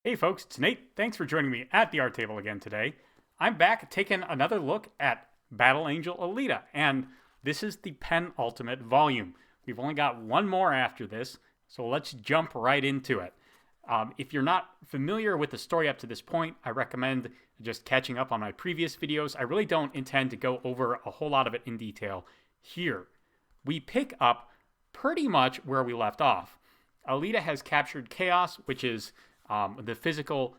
Hey folks, it's Nate. Thanks for joining me at the art table again today. I'm back taking another look at Battle Angel Alita, and this is the penultimate volume. We've only got one more after this, so let's jump right into it. If you're not familiar with the story up to this point, I recommend just catching up on my previous videos. I really don't intend to go over a whole lot of it in detail here. We pick up pretty much where we left off. Alita has captured Chaos, which is the physical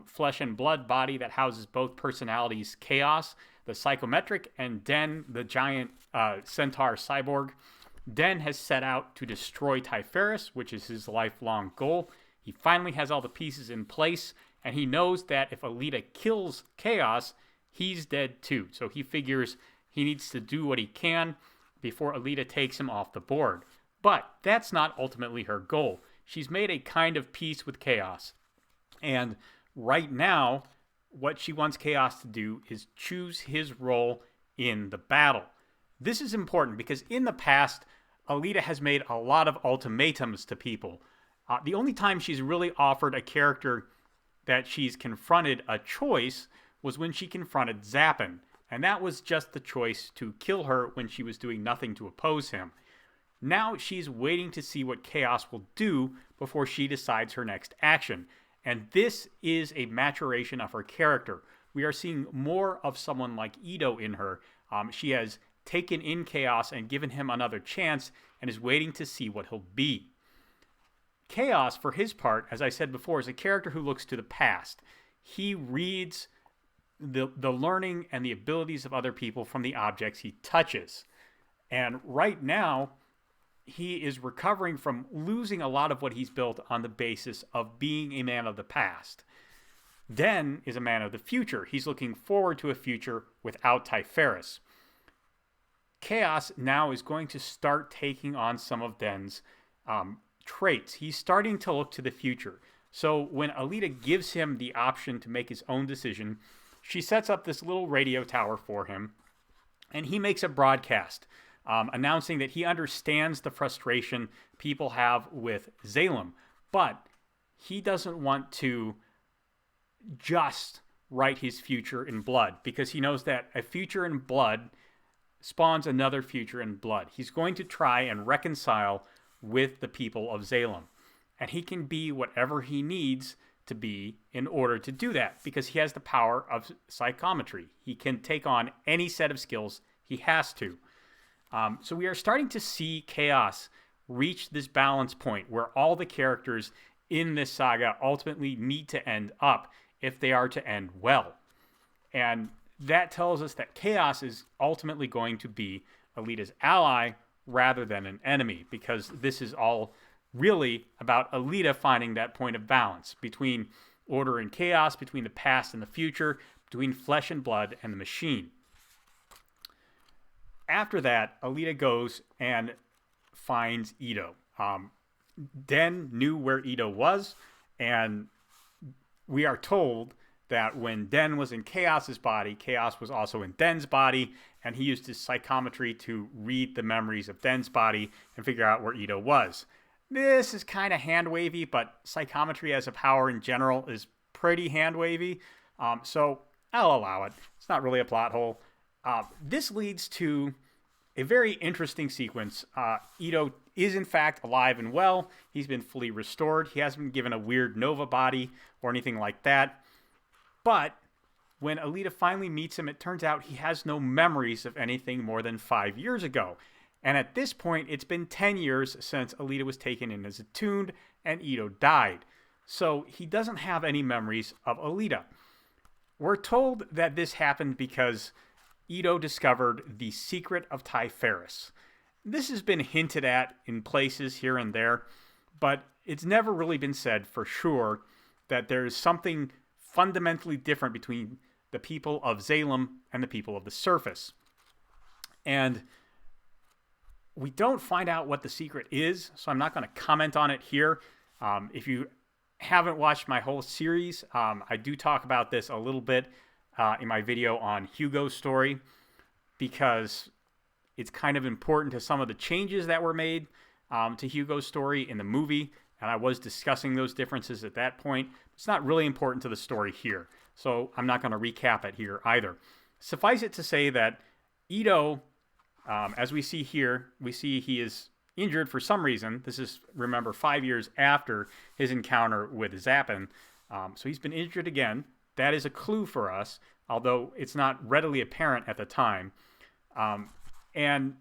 flesh and blood body that houses both personalities, Chaos, the psychometric, and Den, the giant centaur cyborg. Den has set out to destroy Typharis, which is his lifelong goal. He finally has all the pieces in place, and he knows that if Alita kills Chaos, he's dead too. So he figures he needs to do what he can before Alita takes him off the board. But that's not ultimately her goal. She's made a kind of peace with Chaos. And right now, what she wants Chaos to do is choose his role in the battle. This is important because in the past, Alita has made a lot of ultimatums to people. The only time she's really offered a character that she's confronted a choice was when she confronted Zappin. And that was just the choice to kill her when she was doing nothing to oppose him. Now she's waiting to see what Chaos will do before she decides her next action. And this is a maturation of her character. We are seeing more of someone like Ito in her. She has taken in Chaos and given him another chance and is waiting to see what he'll be. Chaos, for his part, as I said before, is a character who looks to the past. He reads the learning and the abilities of other people from the objects he touches. And right now, he is recovering from losing a lot of what he's built on the basis of being a man of the past. Den is a man of the future. He's looking forward to a future without Typharis. Chaos now is going to start taking on some of Den's traits. He's starting to look to the future. So when Alita gives him the option to make his own decision, she sets up this little radio tower for him, and he makes a broadcast announcing that he understands the frustration people have with Zalem, but he doesn't want to just write his future in blood because he knows that a future in blood spawns another future in blood. He's going to try and reconcile with the people of Zalem, and he can be whatever he needs to be in order to do that because he has the power of psychometry. He can take on any set of skills he has to. So we are starting to see Chaos reach this balance point where all the characters in this saga ultimately need to end up if they are to end well. And that tells us that Chaos is ultimately going to be Alita's ally rather than an enemy, because this is all really about Alita finding that point of balance between order and chaos, between the past and the future, between flesh and blood and the machine. After that, Alita goes and finds Ito. Den knew where Ito was, and we are told that when Den was in Chaos's body, Chaos was also in Den's body, and he used his psychometry to read the memories of Den's body and figure out where Ito was. This is kind of hand-wavy, but psychometry as a power in general is pretty hand-wavy, so I'll allow it. It's not really a plot hole. This leads to a very interesting sequence. Ito is in fact alive and well. He's been fully restored. He hasn't been given a weird Nova body or anything like that. But when Alita finally meets him, it turns out he has no memories of anything more than 5 years ago. And at this point, it's been 10 years since Alita was taken in as attuned and Ito died. So he doesn't have any memories of Alita. We're told that this happened because Ito discovered the secret of Typharis. This has been hinted at in places here and there, but it's never really been said for sure that there is something fundamentally different between the people of Zalem and the people of the surface. And we don't find out what the secret is, so I'm not going to comment on it here. If you haven't watched my whole series, I do talk about this a little bit in my video on Hugo's story, because it's kind of important to some of the changes that were made to Hugo's story in the movie, and I was discussing those differences at that point. It's not really important to the story here, so I'm not going to recap it here either. Suffice it to say that Ito, as we see here, we see he is injured for some reason. This is, remember, 5 years after his encounter with Zappin. So he's been injured again. That is a clue for us, although it's not readily apparent at the time. And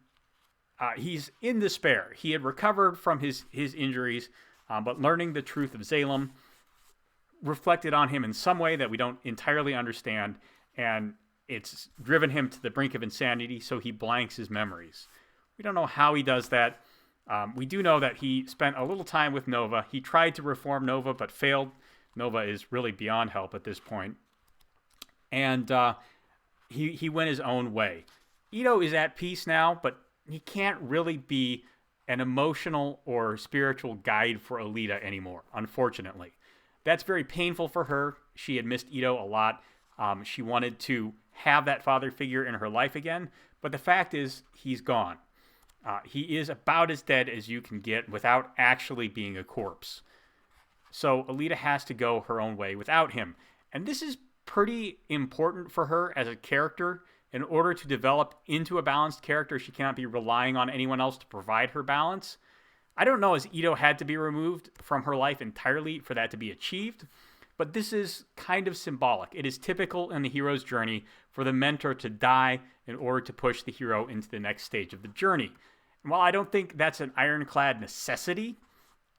he's in despair. He had recovered from his injuries, but learning the truth of Zalem reflected on him in some way that we don't entirely understand, and it's driven him to the brink of insanity, so he blanks his memories. We don't know how he does that. We do know that he spent a little time with Nova. He tried to reform Nova, but failed. Nova is really beyond help at this point. And he went his own way. Ito is at peace now, but he can't really be an emotional or spiritual guide for Alita anymore, unfortunately. That's very painful for her. She had missed Ito a lot. She wanted to have that father figure in her life again, but the fact is he's gone. He is about as dead as you can get without actually being a corpse. So Alita has to go her own way without him. And this is pretty important for her as a character. In order to develop into a balanced character, she cannot be relying on anyone else to provide her balance. I don't know as Ito had to be removed from her life entirely for that to be achieved, but this is kind of symbolic. It is typical in the hero's journey for the mentor to die in order to push the hero into the next stage of the journey. And while I don't think that's an ironclad necessity,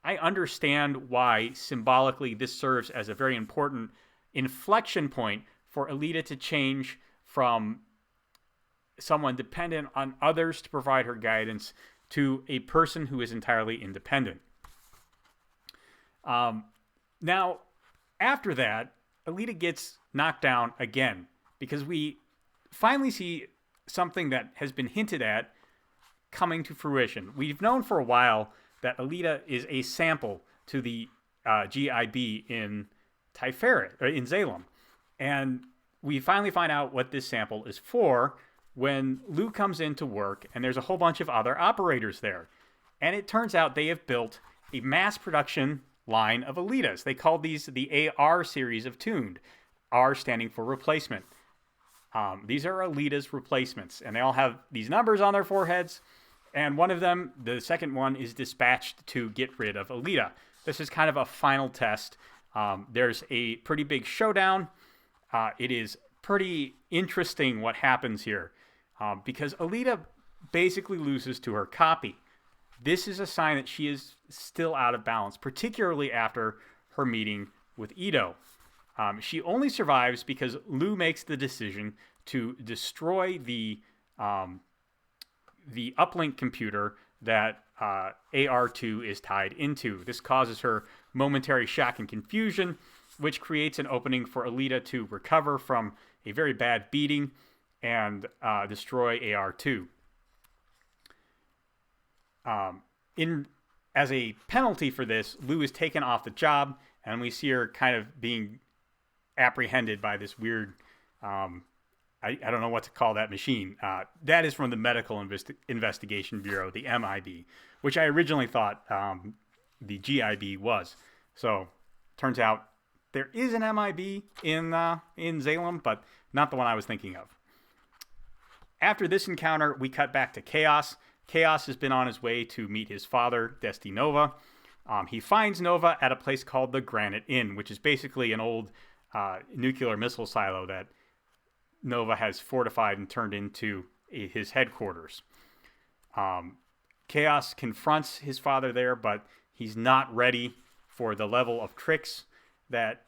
I understand why symbolically this serves as a very important inflection point for Alita to change from someone dependent on others to provide her guidance to a person who is entirely independent. Now, after that, Alita gets knocked down again because we finally see something that has been hinted at coming to fruition. We've known for a while that Alita is a sample to the GIB in Tiferet, or in Zalem. And we finally find out what this sample is for when Lou comes in to work, and there's a whole bunch of other operators there. And it turns out they have built a mass production line of Alitas. They call these the AR series of tuned, R standing for replacement. These are Alita's replacements, and they all have these numbers on their foreheads. And one of them, the second one, is dispatched to get rid of Alita. This is kind of a final test. There's a pretty big showdown. It is pretty interesting what happens here because Alita basically loses to her copy. This is a sign that she is still out of balance, particularly after her meeting with Ito. She only survives because Lou makes the decision to destroy the uplink computer that AR2 is tied into. This causes her momentary shock and confusion, which creates an opening for Alita to recover from a very bad beating and destroy AR2. As a penalty for this, Lou is taken off the job, and we see her kind of being apprehended by this weird, I don't know what to call that machine. That is from the Medical Investigation Bureau, the MIB, which I originally thought the GIB was. So, turns out there is an MIB in Zalem, but not the one I was thinking of. After this encounter, we cut back to Chaos. Chaos has been on his way to meet his father, Desti Nova. He finds Nova at a place called the Granite Inn, which is basically an old nuclear missile silo that Nova has fortified and turned into his headquarters. Chaos confronts his father there, but he's not ready for the level of tricks that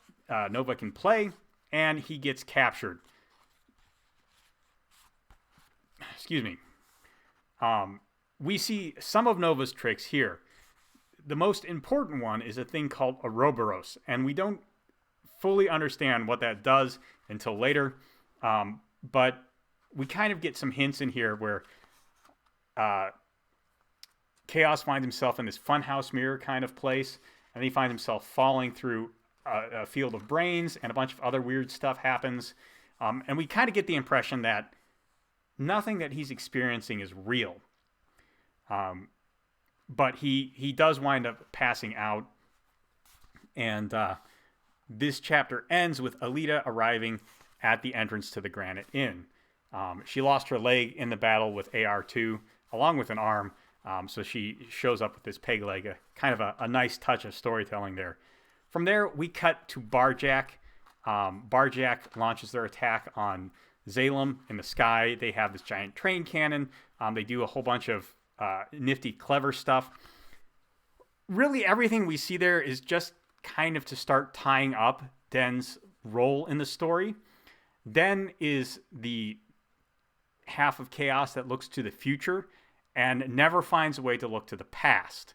Nova can play, and he gets captured. Excuse me. We see some of Nova's tricks here. The most important one is a thing called Ouroboros, and we don't fully understand what that does until later. But we kind of get some hints in here where Chaos finds himself in this funhouse mirror kind of place, and he finds himself falling through a field of brains, and a bunch of other weird stuff happens. And we kind of get the impression that nothing that he's experiencing is real. But he does wind up passing out And this chapter ends with Alita arriving at the entrance to the Granite Inn. She lost her leg in the battle with AR2, along with an arm, so she shows up with this peg leg, kind of a nice touch of storytelling there. From there, we cut to Barjack. Barjack launches their attack on Zalem in the sky. They have this giant train cannon. They do a whole bunch of nifty, clever stuff. Really, everything we see there is just kind of to start tying up Den's role in the story. Den is the half of Chaos that looks to the future and never finds a way to look to the past.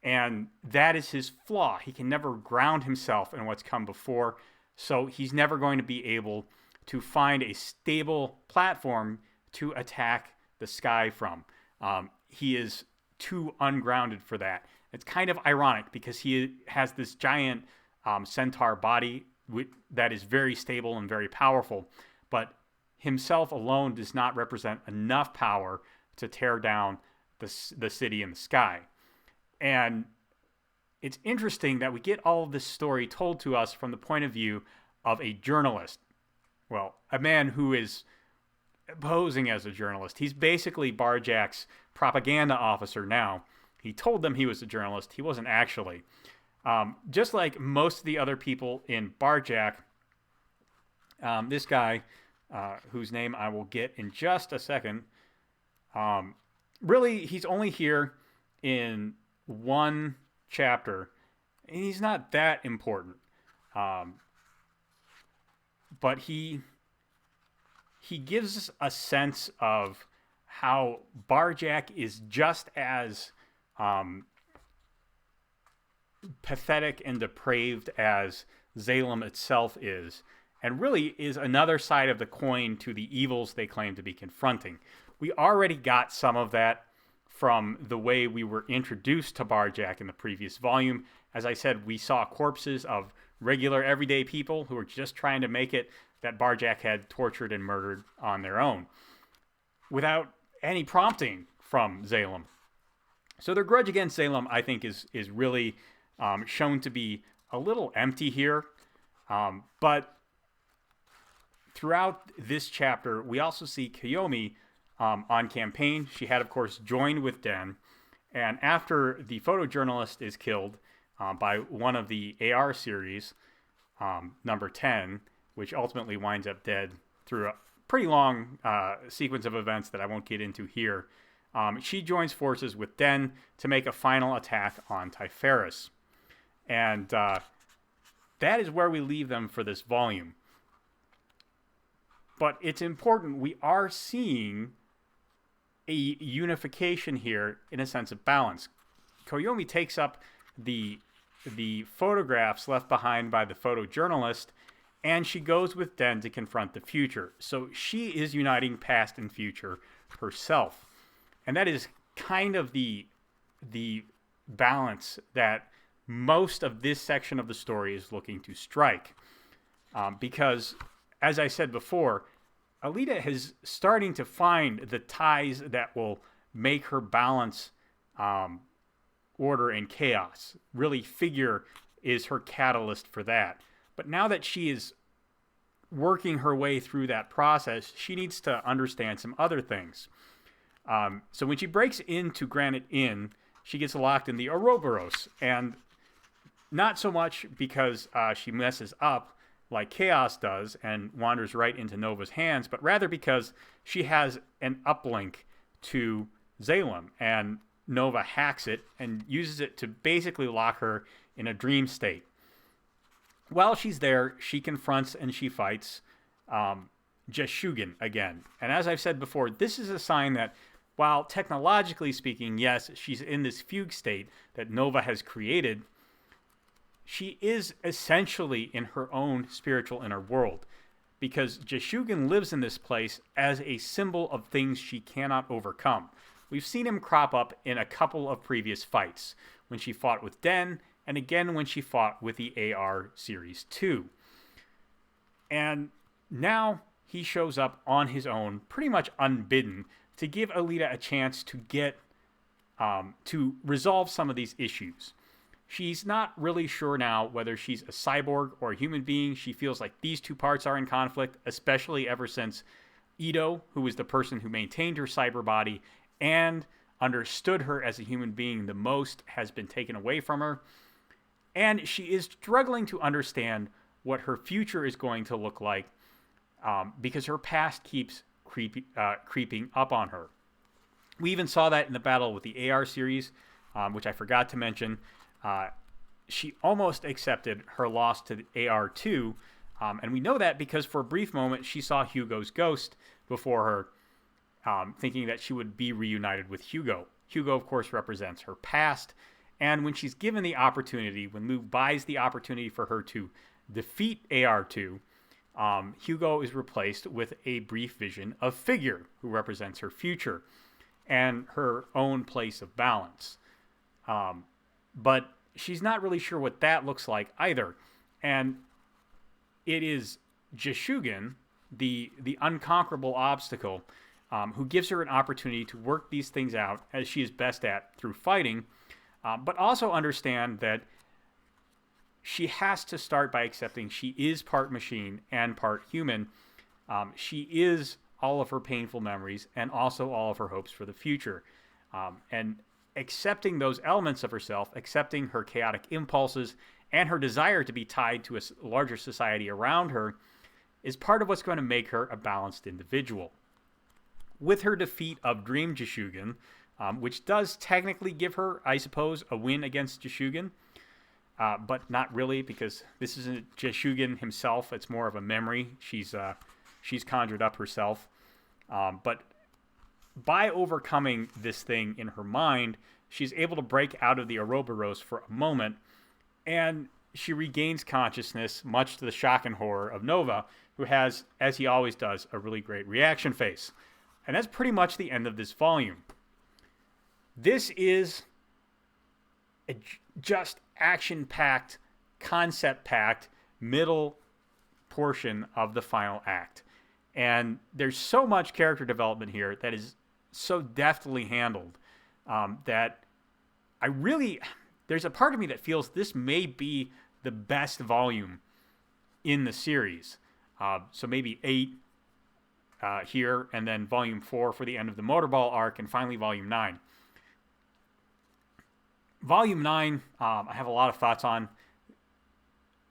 And that is his flaw. He can never ground himself in what's come before, so he's never going to be able to find a stable platform to attack the sky from. He is too ungrounded for that. It's kind of ironic because he has this giant centaur body that is very stable and very powerful, but himself alone does not represent enough power to tear down the city in the sky. And it's interesting that we get all of this story told to us from the point of view of a journalist. Well, a man who is posing as a journalist. He's basically Barjack's propaganda officer now. He told them he was a journalist. He wasn't actually. Just like most of the other people in Barjack, this guy, whose name I will get in just a second, really, he's only here in one chapter, and he's not that important. But he gives us a sense of how Barjack is just as pathetic and depraved as Zalem itself is, and really is another side of the coin to the evils they claim to be confronting. We already got some of that from the way we were introduced to Barjack in the previous volume. As I said, we saw corpses of regular everyday people who were just trying to make it, that Barjack had tortured and murdered on their own without any prompting from Zalem. So their grudge against Zalem, I think, is really shown to be a little empty here. But throughout this chapter, we also see Kiyomi on campaign. She had, of course, joined with Den. And after the photojournalist is killed by one of the AR series, number 10, which ultimately winds up dead through a pretty long sequence of events that I won't get into here, she joins forces with Den to make a final attack on Typharis. And that is where we leave them for this volume. But it's important, we are seeing a unification here in a sense of balance. Koyomi takes up the photographs left behind by the photojournalist, and she goes with Den to confront the future. So she is uniting past and future herself. And that is kind of the balance that most of this section of the story is looking to strike. Because, as I said before, Alita is starting to find the ties that will make her balance order and chaos. Really, figure is her catalyst for that. But now that she is working her way through that process, she needs to understand some other things. So when she breaks into Granite Inn, she gets locked in the Ouroboros. And not so much because she messes up like Chaos does and wanders right into Nova's hands, but rather because she has an uplink to Zalem, and Nova hacks it and uses it to basically lock her in a dream state. While she's there, she confronts and she fights Jeshugan again. And as I've said before, this is a sign that while technologically speaking, yes, she's in this fugue state that Nova has created, she is essentially in her own spiritual inner world, because Jeshugan lives in this place as a symbol of things she cannot overcome. We've seen him crop up in a couple of previous fights, when she fought with Den, and again when she fought with the AR Series 2. And now he shows up on his own, pretty much unbidden, to give Alita a chance to get to resolve some of these issues. She's not really sure now whether she's a cyborg or a human being. She feels like these two parts are in conflict, especially ever since Ito, who was the person who maintained her cyber body and understood her as a human being the most, has been taken away from her. And she is struggling to understand what her future is going to look like because her past keeps creeping up on her. We even saw that in the battle with the AR series, which I forgot to mention. She almost accepted her loss to the AR2, and we know that because for a brief moment she saw Hugo's ghost before her, thinking that she would be reunited with Hugo. Hugo, of course, represents her past, and when she's given the opportunity, when Lou buys the opportunity for her to defeat AR2, Hugo is replaced with a brief vision of Figure, who represents her future and her own place of balance. But she's not really sure what that looks like either. And it is Jishugen, the unconquerable obstacle, who gives her an opportunity to work these things out as she is best at through fighting, but also understand that she has to start by accepting she is part machine and part human. She is all of her painful memories and also all of her hopes for the future. And accepting those elements of herself, accepting her chaotic impulses and her desire to be tied to a larger society around her, is part of what's going to make her a balanced individual. With her defeat of Dream Jishugen, which does technically give her, I suppose, a win against Jishugen, but not really, because this isn't Jishugen himself. It's more of a memory she's conjured up herself. But by overcoming this thing in her mind, she's able to break out of the Ouroboros for a moment, and she regains consciousness, much to the shock and horror of Nova, who has, as he always does, a really great reaction face. And that's pretty much the end of this volume. This is a just action-packed, concept-packed middle portion of the final act. And there's so much character development here that is so deftly handled that there's a part of me that feels this may be the best volume in the series. So maybe 8 here, and then volume 4 for the end of the Motorball arc, and finally volume 9. Volume 9, I have a lot of thoughts on.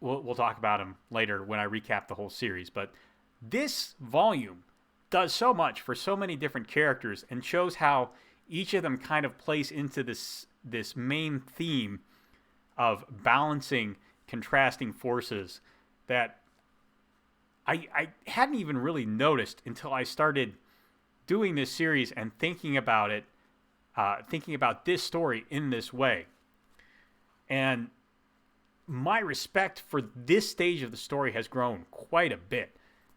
We'll talk about them later when I recap the whole series, but this volume does so much for so many different characters and shows how each of them kind of plays into this main theme of balancing contrasting forces that I hadn't even really noticed until I started doing this series and thinking about it, thinking about this story in this way. And my respect for this stage of the story has grown quite a bit.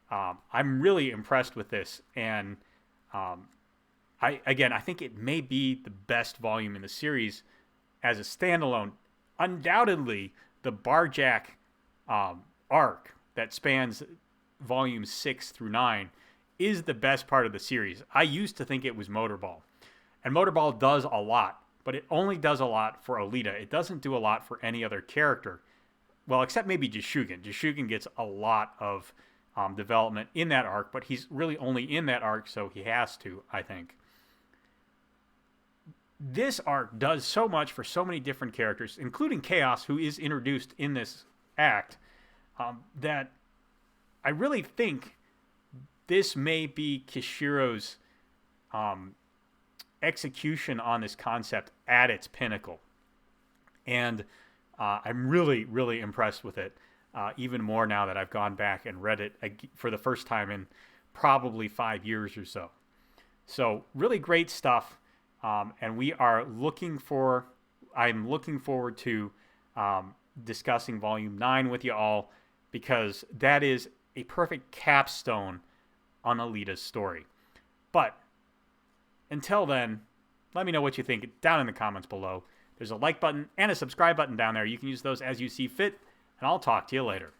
I'm really impressed with this, and I think it may be the best volume in the series as a standalone. Undoubtedly, the Barjack arc that spans volumes 6 through 9 is the best part of the series. I used to think it was Motorball, and Motorball does a lot, but it only does a lot for Alita. It doesn't do a lot for any other character. Well, except maybe Jishugen. Jishugen gets a lot of development in that arc, but he's really only in that arc, so he has to, I think. This arc does so much for so many different characters, including Chaos, who is introduced in this act, that I really think this may be Kishiro's execution on this concept at its pinnacle. And I'm really, really impressed with it. Even more now that I've gone back and read it for the first time in probably 5 years or so. So really great stuff, and I'm looking forward to discussing Volume 9 with you all, because that is a perfect capstone on Alita's story. But until then, let me know what you think down in the comments below. There's a like button and a subscribe button down there. You can use those as you see fit, and I'll talk to you later.